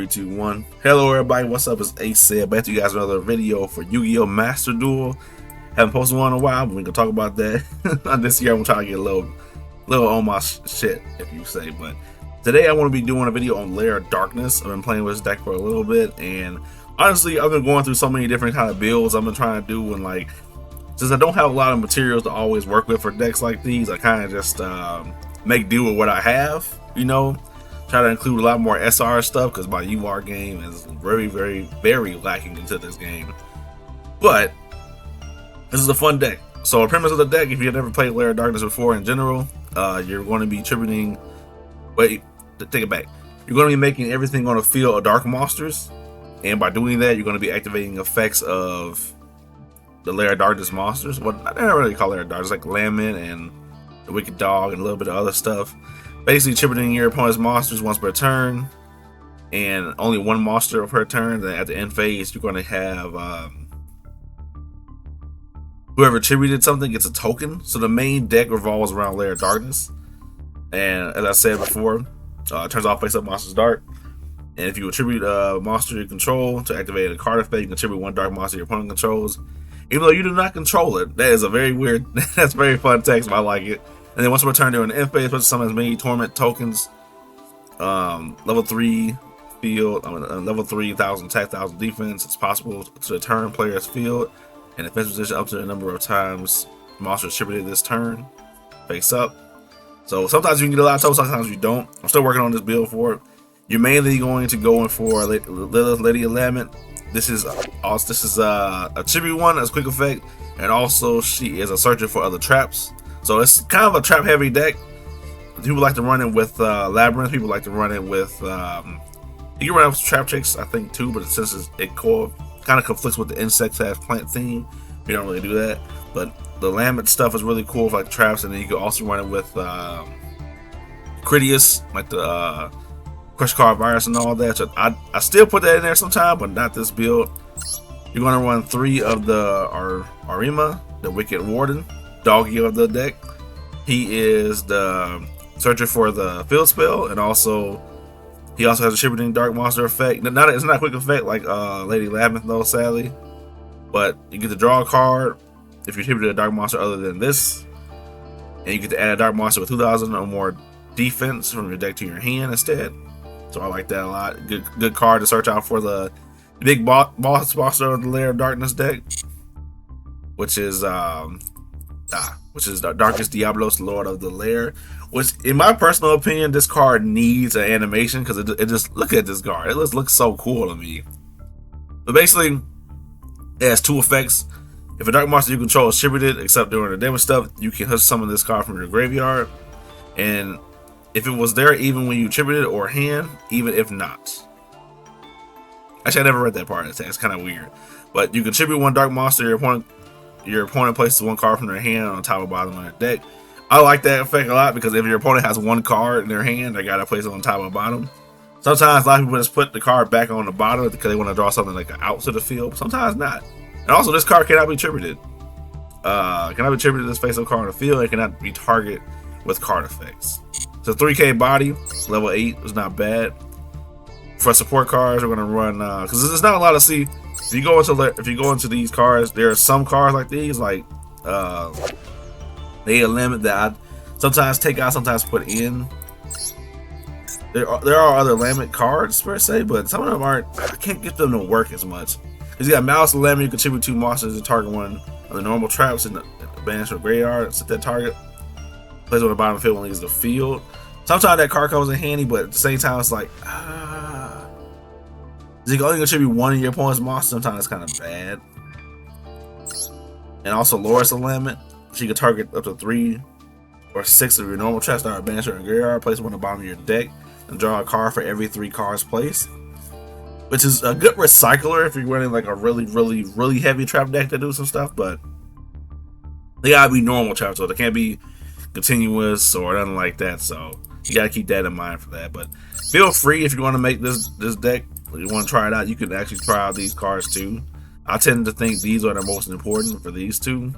3, 2, 1. Hello everybody, what's up? It's Ace said. Back to you guys with another video for Yu-Gi-Oh! Master Duel. Haven't posted one in a while, but we can talk about that. This year I'm trying to get a little on my shit, if you say. But today I want to be doing a video on Lair Darkness. I've been playing with this deck for a little bit, and honestly I've been going through so many different kind of builds I've been trying to do, and like, since I don't have a lot of materials to always work with for decks like these, I kind of just make do with what I have, you know. Try to include a lot more SR stuff because my UR game is very lacking into this game. But this is a fun deck. So the premise of the deck, if you've never played Lair Darkness before in general, you're going to be tributing. Wait, take it back. You're going to be making everything on the field of dark monsters, and by doing that, you're going to be activating effects of the Lair Darkness monsters. What I don't really call Lair Darkness, like Lament and the Wicked Dog and a little bit of other stuff. Basically, tributing your opponent's monsters once per turn, and only one monster per turn. Then at the end phase, you're going to have whoever tributed something gets a token. So the main deck revolves around Lair Darkness, and as I said before, it turns off face-up monsters dark. And if you attribute a monster you control to activate a card effect, you can attribute one dark monster your opponent controls, even though you do not control it. That is a very weird. That's very fun text, but I like it. And then once per turn during the end phase, summon as many torment tokens, level 3 field, level 3, 1000 attack, 1000 defense. It's possible to return player's field and defense position up to the number of times monsters tributed this turn, face up. So sometimes you can get a lot of tokens, sometimes you don't. I'm still working on this build for it. You're mainly going to go in for Lilith, Lady of Lament. This is a tribute one as quick effect, and also she is a searcher for other traps. So it's kind of a trap heavy deck. People like to run it with Labyrinth. People like to run it with you can run it with trap tricks, I think, too, but since it kind of conflicts with the insect plant theme, you don't really do that. But the Lament stuff is really cool for like traps, and then you can also run it with Critias, like the Crush Card Virus and all that. So I still put that in there sometime, but not this build. You're going to run 3 of the Arima, the Wicked Warden, doggy of the deck. He is the searcher for the field spell, and he also has a tributing dark monster effect. It's not a quick effect like Lady Labyrinth though, sadly. But you get to draw a card if you tribute a dark monster other than this, and you get to add a dark monster with 2000 or more defense from your deck to your hand instead. So I like that a lot. Good card to search out for the big boss monster of the Lair Darkness deck, which is the Darkest Diablos, Lord of the Lair. Which, in my personal opinion, this card needs an animation because it just, look at this card. It just looks so cool to me. But basically, it has 2 effects. If a dark monster you control is tributed, except during the damage stuff, you can summon this card from your graveyard. And if it was there even when you tributed or hand, even if not. Actually, I never read that part of the text. It's kind of weird. But you can tribute one dark monster your opponent places 1 card from their hand on the top or bottom of their deck. I like that effect a lot because if your opponent has 1 card in their hand, they gotta place it on top or bottom. Sometimes a lot of people just put the card back on the bottom because they want to draw something like out to the field. Sometimes not. And also, this card cannot be tributed. Cannot be tributed this face-up card on the field. It cannot be targeted with card effects. So 3K body, level 8 is not bad. For support cards, we're gonna run because there's not a lot to see. If you go into these cards, there are some cards like these, like they limit that I sometimes take out, sometimes put in. There are other Lament cards per se, but some of them aren't. I can't get them to work as much. Because you got Mouse and Lament, you contribute 2 monsters to target one of the normal traps in the banish or graveyard. Set that target. Place on the bottom of the field when it leaves the field. Sometimes that card comes in handy, but at the same time, it's like you can only contribute 1 of your opponent's monsters. Sometimes it's kind of bad. And also Loris of Lament. She can target up to 3 or 6 of your normal traps that are banished or graveyard. Place one on the bottom of your deck and draw a card for every 3 cards placed. Which is a good recycler if you're running like a really heavy trap deck to do some stuff, but they gotta be normal traps, so they can't be continuous or nothing like that. So you gotta keep that in mind for that. But feel free if you want to make this deck, or you want to try it out, you can actually try out these cards too. I tend to think these are the most important for these 2.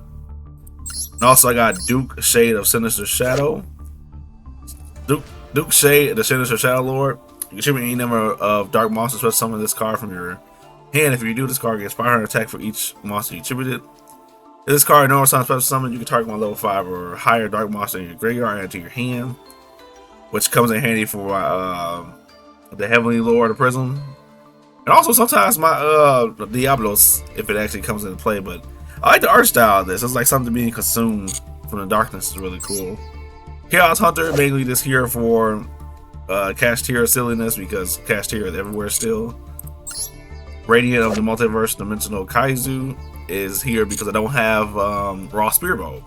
And also I got Duke, Shade of Sinister Shadow. Duke Shade, the Sinister Shadow Lord. You can tribute any number of dark monsters, special summon this card from your hand. If you do, this card gets 500 attack for each monster you tributed. If this card normal sound special summon, you can target one level 5 or higher dark monster in your graveyard and into your hand, which comes in handy for the Heavenly Lord of Prism. And also sometimes my Diablos, if it actually comes into play. But I like the art style of this. It's like something being consumed from the darkness is really cool. Chaos Hunter, mainly just here for Cash Tier silliness, because Cash Tier is everywhere still. Radiant of the Multiverse Dimensional Kaizu is here because I don't have Raw Spear Bow,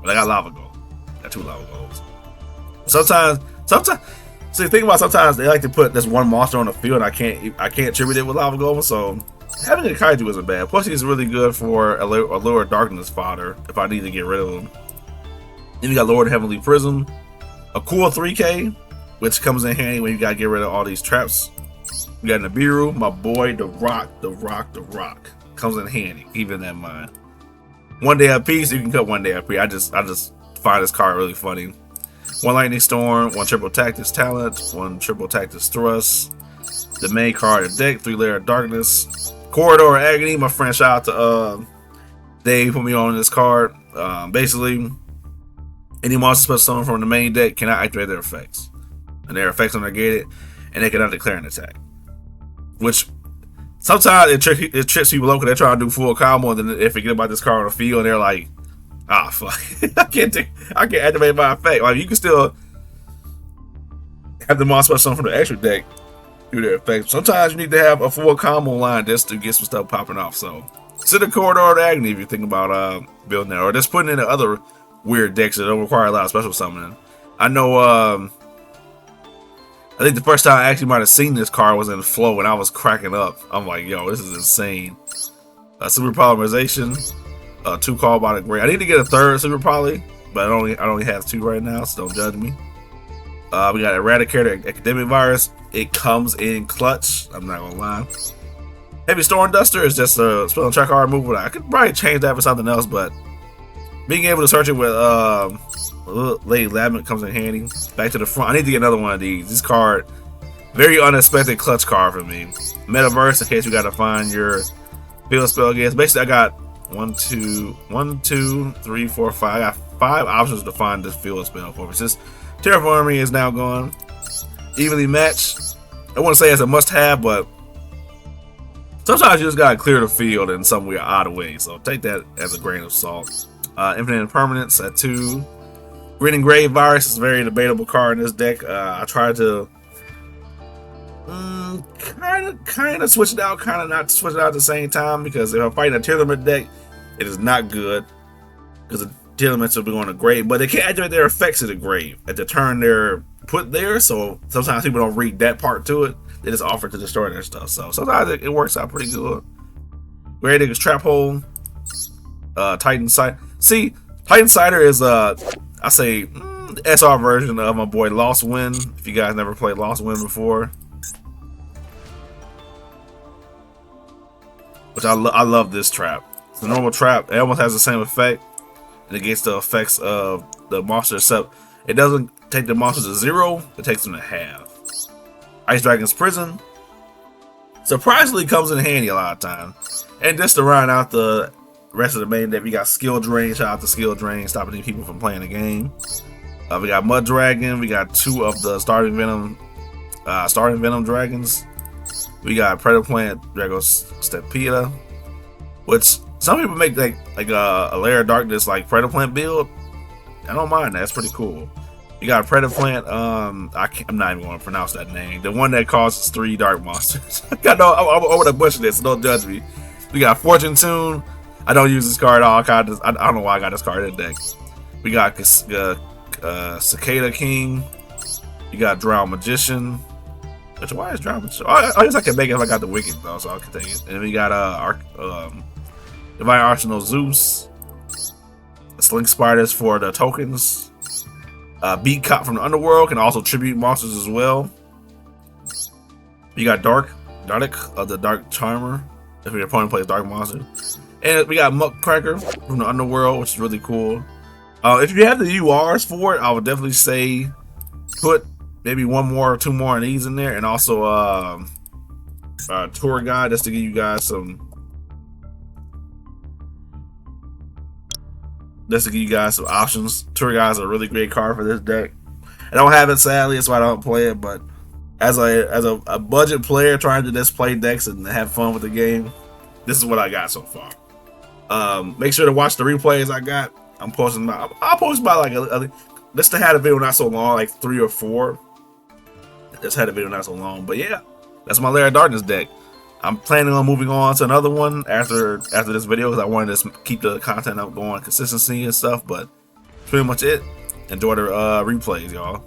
but I got Lava Gold. I got 2 Lava Golds. Sometimes, see, think about sometimes they like to put this one monster on the field. I can't tribute it with Lava Gold, so having a Kaiju isn't bad. Plus, he's really good for a Lure of Darkness fodder if I need to get rid of him. Then you got Lord of Heavenly Prism, a cool 3K, which comes in handy when you gotta get rid of all these traps. We got Nibiru, my boy, the Rock. Comes in handy, keeping that in mind. 1 day a piece, you can cut 1 day a piece. I just find this card really funny. 1 Lightning Storm, 1 Triple Tactics Talent, 1 Triple Tactics Thrust. The main card of the deck, 3 Lair of Darkness. Corridor of Agony, my friend, shout out to Dave, put me on this card. Basically, any monster special summon from the main deck cannot activate their effects. And their effects are negated, and they cannot declare an attack. Which sometimes it tricks people up because they're trying to do full combo, and then they forget about this card on the field, and they're like, ah, fuck, I can't activate my effect. Like, you can still have the monster special summon from the extra deck do their effect. Sometimes you need to have a full combo line just to get some stuff popping off. So consider Corridor of Agony if you think about building that, or just putting in the other weird decks that don't require a lot of special summoning. I know I think the first time I actually might have seen this card was in Flow, and I was cracking up. I'm like, yo, this is insane. Super Polymerization, 2 Call by the Great. I need to get a 3rd Super Poly, but I only have 2 right now, so don't judge me. We got Eradicator Academic Virus. It comes in clutch, I'm not gonna lie. Heavy Storm Duster is just a spell and track card removal. I could probably change that for something else, but being able to search it with Lady Lavin comes in handy. Back to the front. I need to get another one of these. This card, very unexpected clutch card for me. Metaverse, in case you gotta find your field spell against. Basically, I got 1, 2, 3, 4, 5. I got 5 options to find this field spell for me. Since Terraforming is now gone, evenly matched. I wouldn't say it's a must-have, but sometimes you just gotta clear the field in some weird odd way. So take that as a grain of salt. Infinite Impermanence at 2. Green and Grave Virus is a very debatable card in this deck. I tried to kind of switch it out, kind of not switch it out at the same time, because if I'm fighting a Tearlament deck, it is not good because the Tearlaments will be going to grave, but they can't activate their effects to the grave at the turn they're put there. So sometimes people don't read that part to it. They just offer to destroy their stuff. So sometimes it works out pretty good. Grave Digger's Trap Hole, Titan Cider. See, Titan Cider is I say the SR version of my boy Lost Wind. If you guys never played Lost Wind before, which I love this trap. It's a normal trap. It almost has the same effect, and it gets the effects of the monster, except it doesn't take the monsters to 0. It takes them to half. Ice Dragon's Prison surprisingly comes in handy a lot of times. And just to round out the rest of the main deck, we got Skill Drain. Shout out to Skill Drain, stopping these people from playing the game. We got Mud Dragon. We got 2 of the Starting Venom dragons. We got Predator Plant Dragostepia, which some people make like a Lair of Darkness like Predator Plant build. I don't mind that. It's pretty cool. You got Predator Plant. I'm not even going to pronounce that name. The one that causes 3 dark monsters. I would have butchered this, so don't judge me. We got Fortune Tune. I don't use this card at all. I don't know why I got this card in the deck. We got Cicada King. You got Drow Magician. Which, why is Drow Magician? I guess I can make it if I got the Wicked though, so I can take it. And then we got Divine Arsenal Zeus. Slink Spiders for the tokens. Beat Cop from the Underworld can also tribute monsters as well. You got Dark of the Dark Charmer if your opponent plays Dark Monster. And we got Muckcracker from the Underworld, which is really cool. If you have the URs for it, I would definitely say put maybe one more or two more of these in there, and also tour guide just to give you guys some options. Tour guide is a really great card for this deck. I don't have it sadly, that's why I don't play it. But as a budget player trying to just play decks and have fun with the game, this is what I got so far. Make sure to watch the replays I got. I'll post about like just to have a video not so long, like 3 or 4. Just had a video not so long, but yeah, that's my Lair of Darkness deck. I'm planning on moving on to another one after this video because I wanted to keep the content up going, consistency and stuff. But that's pretty much it. Enjoy the replays, y'all.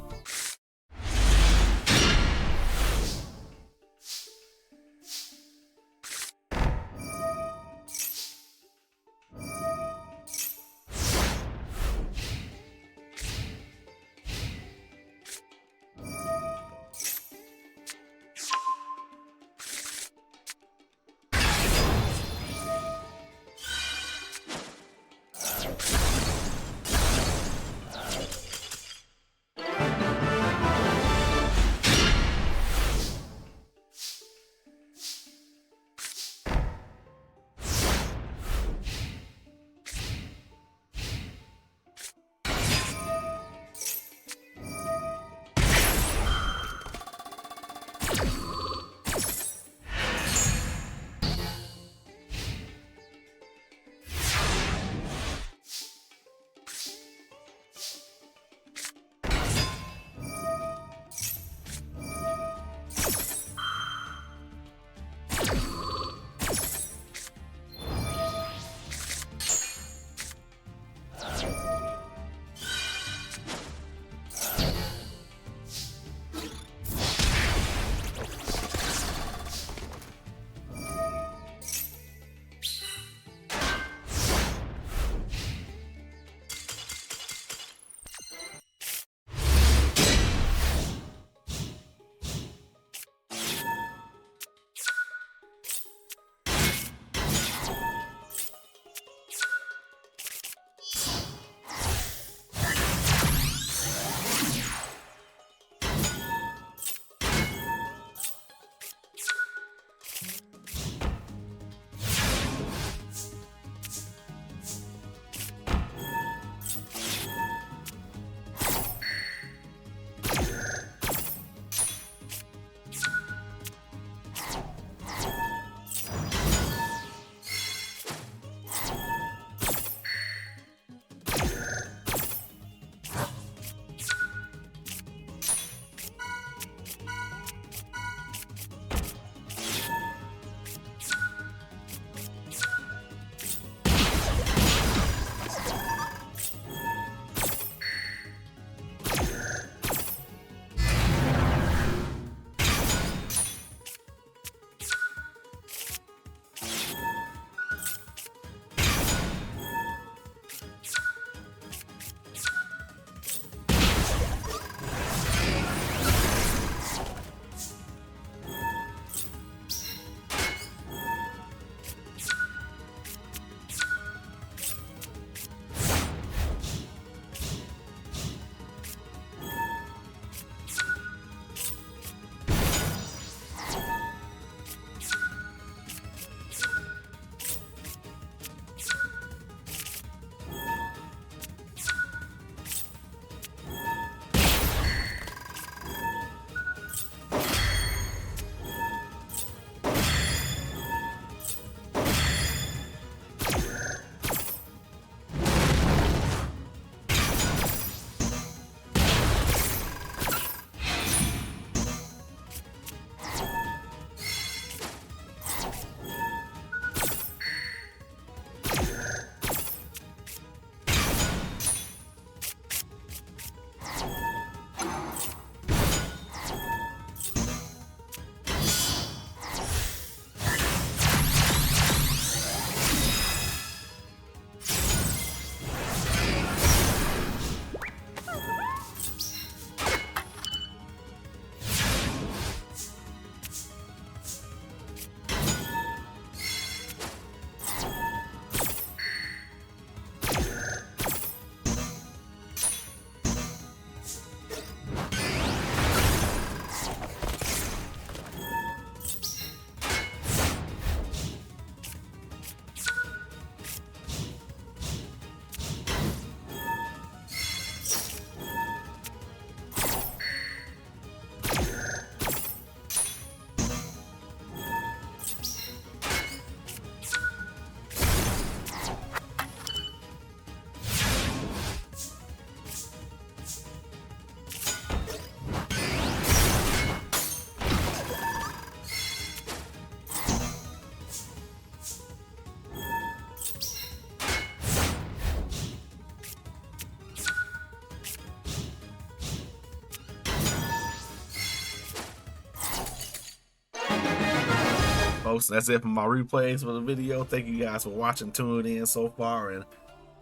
folks, that's it for my replays for the video. Thank you guys for watching, tuning in so far, and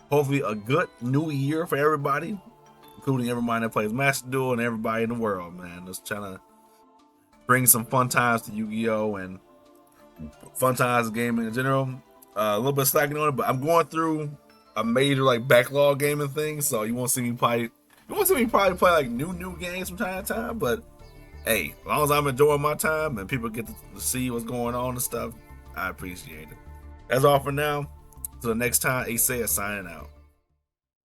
hopefully a good new year for everybody, including everybody that plays Master Duel and everybody in the world, man. Just trying to bring some fun times to Yu-Gi-Oh! And fun times gaming in general. A little bit slacking on it, but I'm going through a major like backlog gaming thing, so you won't see me play like new games from time to time. But hey, as long as I'm enjoying my time and people get to see what's going on and stuff, I appreciate it. That's all for now. Till the next time, Ace signing out.